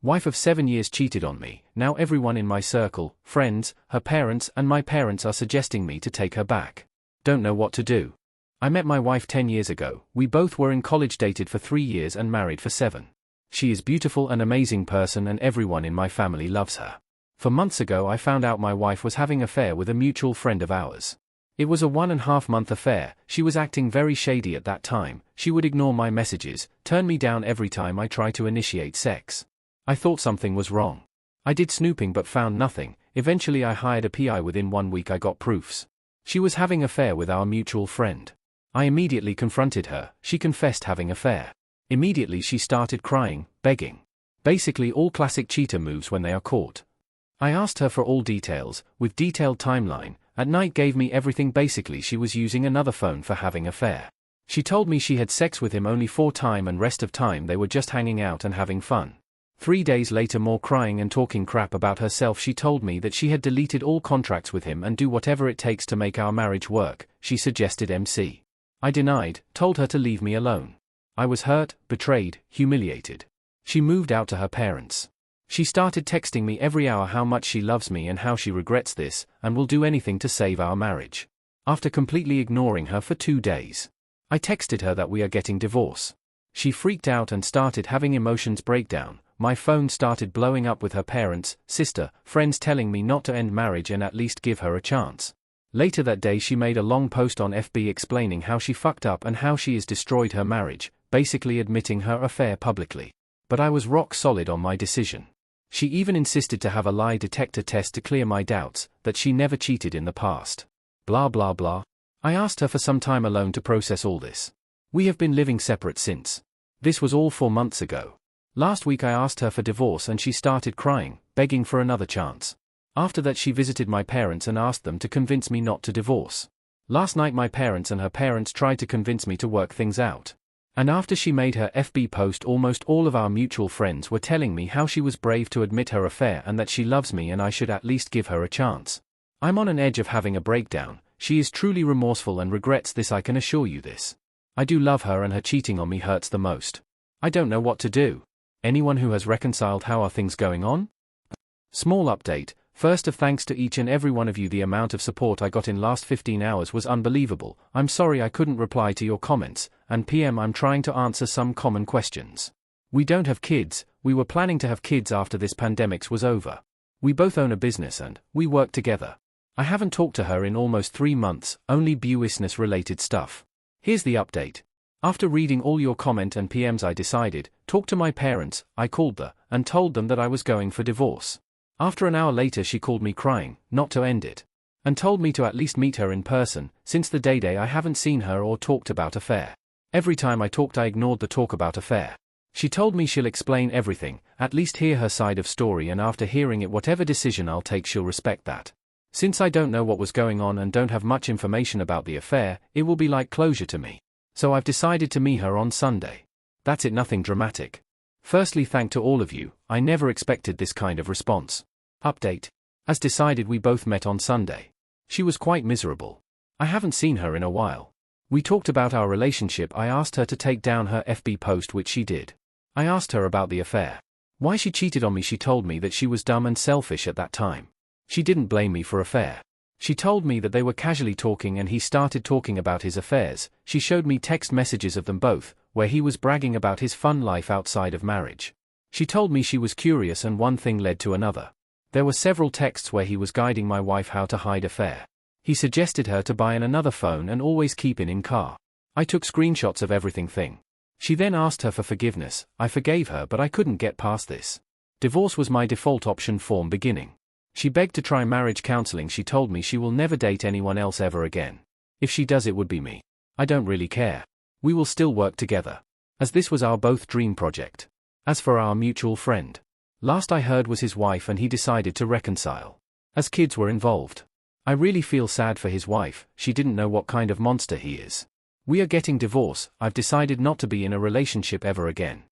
Wife of 7 years cheated on me. Now everyone in my circle, friends, her parents and my parents are suggesting me to take her back. Don't know what to do. I met my wife 10 years ago. We both were in college, dated for 3 years and married for 7. She is beautiful and amazing person and everyone in my family loves her. For months ago I found out my wife was having an affair with a mutual friend of ours. It was a 1.5-month affair. She was acting very shady at that time. She would ignore my messages, turn me down every time I tried to initiate sex. I thought something was wrong. I did snooping but found nothing. Eventually I hired a PI. Within 1 week I got proofs. She was having an affair with our mutual friend. I immediately confronted her. She confessed having an affair. Immediately she started crying, begging. Basically all classic cheater moves when they are caught. I asked her for all details, with detailed timeline. At night gave me everything. Basically she was using another phone for having an affair. She told me she had sex with him only 4 times and rest of time they were just hanging out and having fun. 3 days later, more crying and talking crap about herself. She told me that she had deleted all contracts with him and do whatever it takes to make our marriage work. She suggested MC. I denied, told her to leave me alone. I was hurt, betrayed, humiliated. She moved out to her parents. She started texting me every hour how much she loves me and how she regrets this, and will do anything to save our marriage. After completely ignoring her for 2 days, I texted her that we are getting divorced. She freaked out and started having emotions breakdown. My phone started blowing up with her parents, sister, friends telling me not to end marriage and at least give her a chance. Later that day she made a long post on FB explaining how she fucked up and how she has destroyed her marriage, basically admitting her affair publicly. But I was rock solid on my decision. She even insisted to have a lie detector test to clear my doubts, that she never cheated in the past. Blah blah blah. I asked her for some time alone to process all this. We have been living separate since. This was all 4 months ago. Last week I asked her for divorce and she started crying, begging for another chance. After that she visited my parents and asked them to convince me not to divorce. Last night my parents and her parents tried to convince me to work things out. And after she made her FB post, almost all of our mutual friends were telling me how she was brave to admit her affair and that she loves me and I should at least give her a chance. I'm on an edge of having a breakdown. She is truly remorseful and regrets this, I can assure you this. I do love her and her cheating on me hurts the most. I don't know what to do. Anyone who has reconciled, how are things going on? Small update. First of thanks to each and every one of you. The amount of support I got in last 15 hours was unbelievable. I'm sorry I couldn't reply to your comments, and PM I'm trying to answer some common questions. We don't have kids. We were planning to have kids after this pandemic was over. We both own a business and we work together. I haven't talked to her in almost 3 months, only business related stuff. Here's the update. After reading all your comment and PMs I decided, talk to my parents. I called them and told them that I was going for divorce. After an hour later she called me crying, not to end it, and told me to at least meet her in person. Since the day I haven't seen her or talked about affair. Every time I talked I ignored the talk about affair. She told me she'll explain everything, at least hear her side of story, and after hearing it whatever decision I'll take she'll respect that. Since I don't know what was going on and don't have much information about the affair, it will be like closure to me. So I've decided to meet her on Sunday. That's it, nothing dramatic. Firstly, thank to all of you. I never expected this kind of response. Update. As decided, we both met on Sunday. She was quite miserable. I haven't seen her in a while. We talked about our relationship. I asked her to take down her FB post, which she did. I asked her about the affair. Why she cheated on me. She told me that she was dumb and selfish at that time. She didn't blame me for affair. She told me that they were casually talking and he started talking about his affairs. She showed me text messages of them both, where he was bragging about his fun life outside of marriage. She told me she was curious and one thing led to another. There were several texts where he was guiding my wife how to hide affair. He suggested her to buy another phone and always keep in car. I took screenshots of everything. She then asked her for forgiveness. I forgave her but I couldn't get past this. Divorce was my default option from beginning. She begged to try marriage counseling. She told me she will never date anyone else ever again. If she does, it would be me. I don't really care. We will still work together, as this was our both dream project. As for our mutual friend, last I heard was his wife and he decided to reconcile, as kids were involved. I really feel sad for his wife. She didn't know what kind of monster he is. We are getting divorced. I've decided not to be in a relationship ever again.